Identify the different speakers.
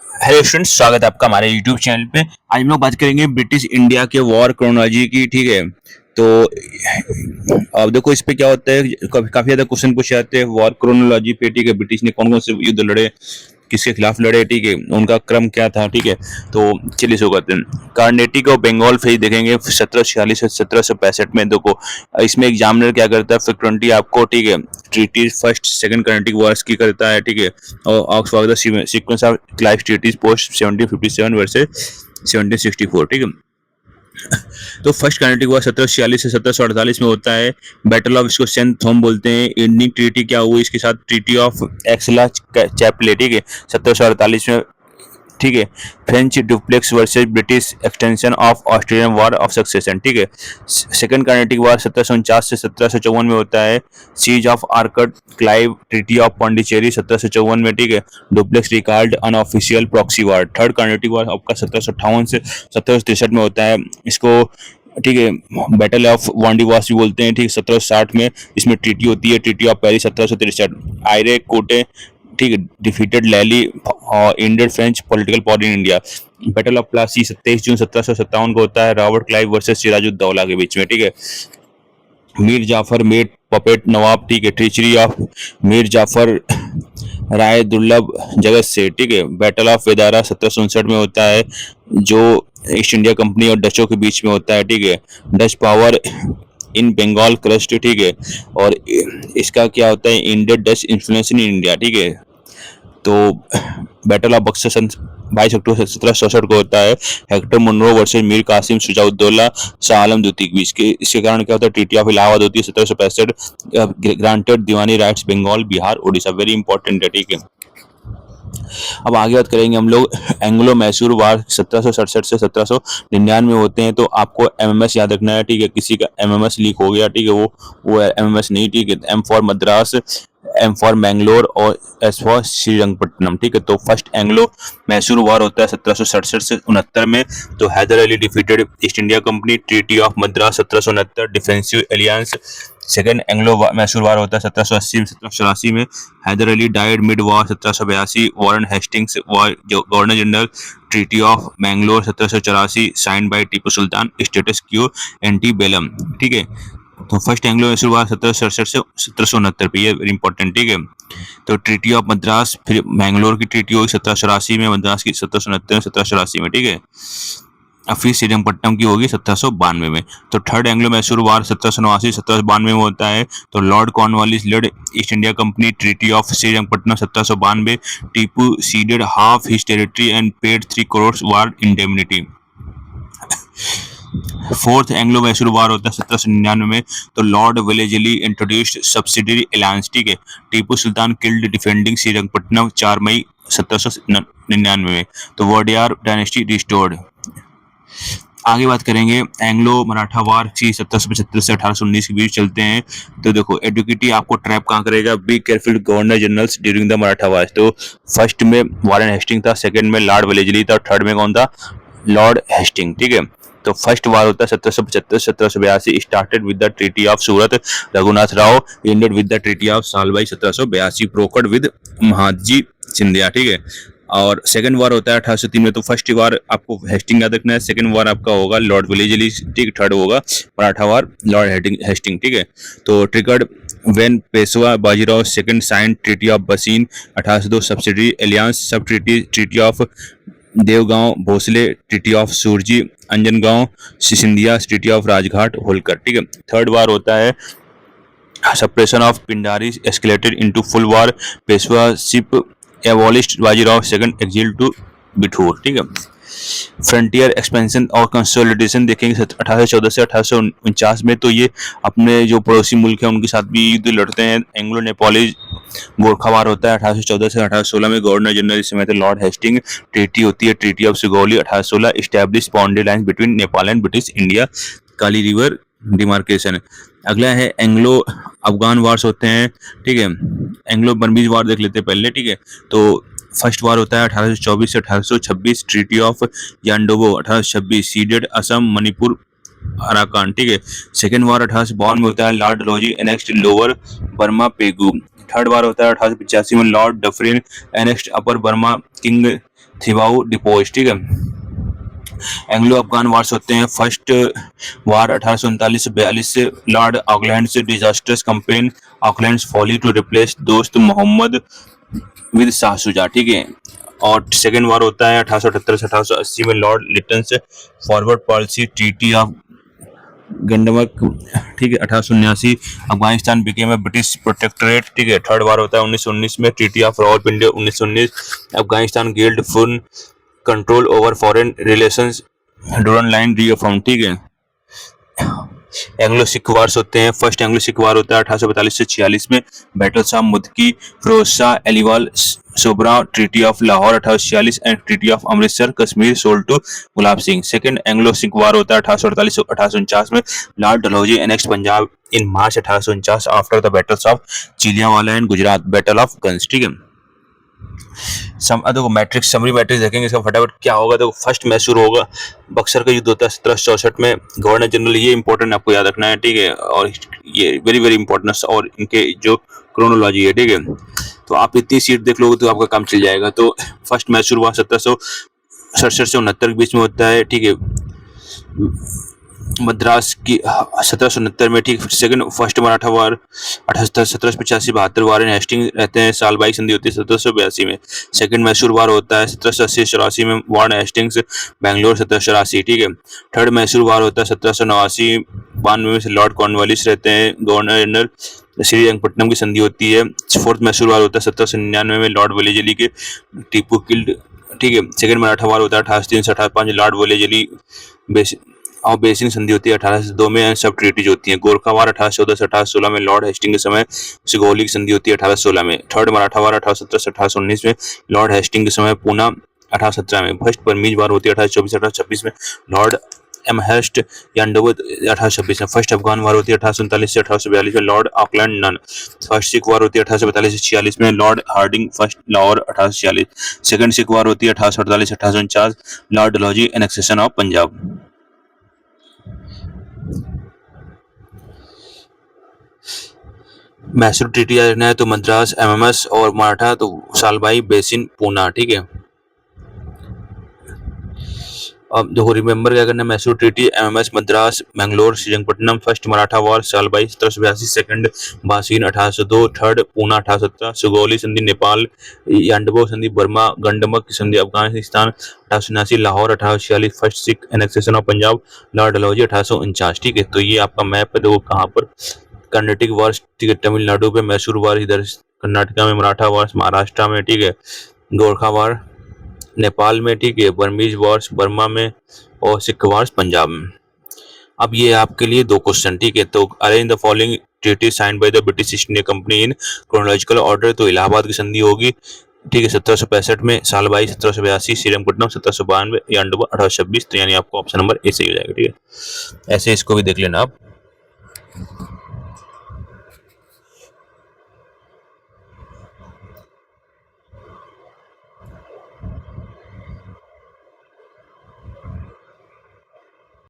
Speaker 1: Hello students, स्वागत है आपका हमारे यूट्यूब चैनल पे। आज हम लोग बात करेंगे ब्रिटिश इंडिया के वॉर क्रोनोलॉजी की। ठीक है, तो अब देखो इस पे क्या होता है, काफी ज्यादा क्वेश्चन पूछे जाते हैं वॉर क्रोनोलॉजी पे। ठीक है, ब्रिटिश ने कौन कौन से युद्ध लड़े, किसके खिलाफ लड़े, ठीक है, उनका क्रम क्या था। ठीक है, तो चलिए शुरू करते हैं। कार्नेटिक और बंगाल फेज देखेंगे 1746 से 1765 में। देखो इसमें एग्जामिनर क्या करता है, फ्रिक्वेंटली आपको, ठीक है, treaty first second Carnatic wars की करता है। ठीक है, और Oxford sequence of Clive treaties post 1757 versus 1764। ठीक है, तो फर्स्ट कार्नेटिक वॉर 1746 से 1748 में होता है। बैटल ऑफ, इसको सेंट थॉम बोलते हैं। इंडियन ट्रीटी क्या हुई इसके साथ, ट्रीटी ऑफ एक्सला चैपले। ठीक है, 1748 में। ठीक है, French duplex versus British extension of Australian war of succession. ठीक है, सेकंड कार्नेटिक वॉर 1749 से 1754 में होता है। Siege of Arcot Clive, treaty of Pondicherry 1754 में। ठीक है, Dupleix record unofficial proxy war. Third Carnatic war आपका 1758 से 1763 में होता है। इसको, ठीक है, बैटल ऑफ वांडीवास भी बोलते हैं। ठीक, 1760 में इसमें ट्रीटी होती है, ट्रीटी ऑफ पेरिस 1763। आयरे कोटे, ठीक है, डिफीटेड लैली और Indian French political power in India. Battle of Plassey 27 जून 1757 को होता है, रॉबर्ट क्लाइव वर्सेस सिराजुद्दौला के बीच में। ठीक है, मीर जाफर मेड पपेट नवाब। ठीक है, ट्रिचरी ऑफ मीर जाफर राय दुर्लभ जगत से। ठीक है, बैटल ऑफ वेदारा 1759 में होता है, जो ईस्ट इंडिया कंपनी और डचों के बीच में होता है। ठीक है, Dutch power in Bengal crust. ठीक है, और इसका क्या होता है, Indian Dutch influence in India. ठीक है, तो बैटल ऑफ बक्सर 22 अक्टूबर 1767 को होता है, Hector Munro versus Mir Qasim Shujauddaula Shah Alam द्वितीय के बीच के। इसके कारण क्या होता है, ट्रीटी ऑफ इलाहाबाद होती है 1765, granted Diwani rights Bengal Bihar Orissa. Very important है। ठीक है, अब आगे बात करेंगे हम लोग एंग्लो मैसूर वार 1767 से 1799 होते हैं। तो आपको एमएमएस याद रखना है। ठीक है, किसी का एमएमएस लीक हो गया, ठीक है, वो एमएमएस नहीं। ठीक है, M for Madras, M for Mangalore और एस फॉर श्रीरंगपट्टनम। ठीक है, तो फर्स्ट एंग्लो मैसूर वार होता है 1767 से 69 में। तो Hyder Ali defeated East India company, treaty of Madras 1769, defensive alliance. Second Anglo Mysore war होता है 1780 में 1784 में। Hyder Ali died mid war 1782। Warren Hastings governor general, treaty of Mangalore 1784 sign by Tipu Sultan, status quo ante bellum. ठीक है, तो फर्स्ट एंग्लो मैसूर वार 1767 से 1769 पे, ये वेरी इंपॉर्टेंट। ठीक है, तो ट्रीटी ऑफ मद्रास, फिर मैंगलोर की ट्रीटी होगी 1784 में, मद्रास की 1769 में, 1784 में। ठीक है, और फिर श्रीरंगपट्टनम की होगी 1792 में। तो थर्ड एंग्लो मैसूर वार 1789 1792 में होता है। तो lord Cornwallis led East India company, treaty of Srirangapatnam 1792। Tipu ceded half his territory and paid 3 crore war indemnity. Fourth Anglo Mysore war होता है 1799 में। तो lord Wellesley introduced subsidiary alliance. ठीक है, टीपू सुल्तान किल्ड डिफेंडिंग श्रीरंगपट्टनम 4 मई 1799 में। तो वोडियार डायनेस्टी रिस्टोर्ड। आगे बात करेंगे एंग्लो मराठा वार 1775 से 1819 के बीच चलते हैं। तो देखो एडुकेटी आपको ट्रैप कहाँ करेगा, be careful governor generals during the Maratha war. तो फर्स्ट में वारेन हेस्टिंग था, सेकंड में लॉर्ड वेलेजली था, थर्ड में कौन था, लॉर्ड हेस्टिंग। ठीक है, तो फर्स्ट वार होता है 1775 1782, started with the treaty of Surat, Raghunath Rao, ended with the treaty of Salbai 1782, brokered with Mahadji Scindia. ठीक है, और सेकंड वार होता है 1803 में। तो फर्स्ट वार आपको हेस्टिंग याद रखना है, सेकंड वार आपका होगा लॉर्ड वेलेजली। ठीक, थर्ड होगा मराठा वार लॉर्ड हेस्टिंग। ठीक है, तो triggered when Peshwa Bajirao second sign treaty of Bassein 1802, subsidiary alliance सब treaty, treaty of Devgaon Bhonsle, treaty of Surji, Anjangaon Scindia, treaty of Rajghat Holkar. ठीक है, थर्ड वार होता है suppression of Pindari escalated into full war, Peshwaship abolished Bajirao second exile to Bithoor. ठीक है, फ्रंटियर एक्सपेंशन और कंसोलिडेशन देखेंगे 1814 से 1849 में। तो ये अपने जो पड़ोसी मुल्क हैं उनके साथ भी युद्ध लड़ते हैं। एंग्लो नेपाली गोरखा वार होता है 1814 से 1816 में। गवर्नर जनरल इस समय थे लॉर्ड हेस्टिंग। ट्रीटी होती है treaty of Sugauli 1816, establish boundary line between Nepal and British India, Kali river demarcation. अगला है एंग्लो अफगान वार्स होते हैं। ठीक है, एंग्लो बर्मीज वार देख लेते हैं पहले। ठीक है, तो फर्स्ट वार होता है 1824 से 1826, treaty of Yandabo 1826, ceded Assam Manipur Arakan. ठीक है, सेकेंड वार 1852 में होता है, lord Dalhousie annexed lower Burma Pegu. Third war होता है 1885 में lord Dufferin annexed upper Burma king Thibaw deposed, ठीक है। एंग्लो अफगान वार्स होते हैं। फर्स्ट वार 1839 से 42 से लॉर्ड ऑकलैंड से disastrous campaign Auckland folly to replace Dost Mohammad with Shah Shuja, ठीक है। और सेकेंड वार होता है 1878 से 1880 में लॉर्ड लिटन से forward policy treaty of Gandamak, ठीक है। 1879 Afghanistan became a British protectorate, ठीक है। थर्ड वार होता है 1919 में treaty of Rawalpindi 1919 Afghanistan gained full control over foreign relations Durand line reaffirmed, ठीक है। एंग्लो सिख वार्स होते हैं। फर्स्ट एंग्लो सिख वार होता है 1842 से 46 में battles of Mudki Firoz Shah Aliwal Sobraon treaty of Lahore 1846 and treaty of Amritsar Kashmir sold to Gulab Singh. Second Anglo Sikh war होता है 1848 से 1849 में lord Dalhousie annexed Punjab in March 1849 after the battles of Chillianwala and Gujarat battle of Gunj, ठीक है। देखो मैट्रिक्स समरी मैट्रिक्स देखेंगे इसका फटाफट क्या होगा। तो फर्स्ट मैसूर होगा, बक्सर का युद्ध होता है 1764 में, गवर्नर जनरल, ये इंपॉर्टेंट आपको याद रखना है, ठीक है। और ये वेरी वेरी इंपॉर्टेंट और इनके जो क्रोनोलॉजी है, ठीक है। तो आप इतनी सीट देख लोगे तो आपका काम चल जाएगा। तो फर्स्ट मैसूर हुआ 1767 से 69 के बीच में होता है, ठीक है। मद्रास की 1769 में, ठीक। सेकंड फर्स्ट मराठा वार 78 1785 72 वार इन हेस्टिंग रहते हैं, सालबाई संधि होती है 1782 में। सेकंड मैसूर वार होता है 1780 84 में वार हेस्टिंग्स बेंगलोर 1784, ठीक है। थर्ड मैसूर वार होता है 1789 92 में लॉर्ड कॉर्नवालिस रहते हैं गवर्नर जनरल, श्रीरंगपट्टनम की संधि होती है। फोर्थ मैसूर वार होता है 1799 में लॉर्ड वलेजली के टीपू किल्ड, ठीक है। सेकंड मराठा वार होता है 1803 से 1805 लॉर्ड वलेजली और बेसिन संधि होती है 1802 में, सब ट्रीटीज होती हैं। गोरखा वार 1814 से 1816 में लॉर्ड हेस्टिंग के समय सिगौली की संधि होती है 1816 में। थर्ड मराठा वार 1817 से 1819 में लॉर्ड हेस्टिंग के समय पूना 1817 में। फर्स्ट बर्मीज वार होती है 1824 से 1826 में लॉर्ड एमहर्स्ट यांडोवर 1826 में। फर्स्ट अफगान वार होती है 1839 से 1842 में लॉर्ड ऑकलैंड नन। फर्स्ट सिख वार होती है 1842 से 46 में lord Hardinge first Lahore 1846। Second Sikh war होती है 1848 से 1849 lord Dalhousie annexation of Punjab. Mysore treaty याद रखना है तो मद्रास एमएमएस और मराठा तो सालबाई बेसिन पूना, ठीक है। अब देखो रिमेंबर क्या करना है, Mysore treaty MMS Madras Mangalore Srirangapatnam. First Maratha war Salbai 1782, second Bassein 1802, third Poona 1817, सुगौली संधि नेपाल, यांडबो संधि बर्मा, गंडमक संधि Afghanistan 1879, Lahore 1846, first Sikh annexation of Punjab lord Dalhousie 1849, ठीक है। तो ये आपका मैप है, देखो कहाँ पर कर्नाटिक वार्स, ठीक है, तमिलनाडु पे मैसूर वार, इधर कर्नाटका में मराठा वार्स, महाराष्ट्र में, ठीक है, गोरखा वार नेपाल में, ठीक है, बर्मीज वार्स बर्मा में और सिख वार्स पंजाब में। अब ये आपके लिए दो क्वेश्चन, ठीक है। तो arrange the following treaty signed by the British east India company in chronological order. तो इलाहाबाद की संधि होगी, ठीक है, 1765 में, सालबाई 1782, श्रीरंगपट्टनम 1792, यांडोबा 1826। तो यानी आपको ऑप्शन नंबर ए सही हो जाएगा, ठीक है। ऐसे इसको भी देख लेना आप।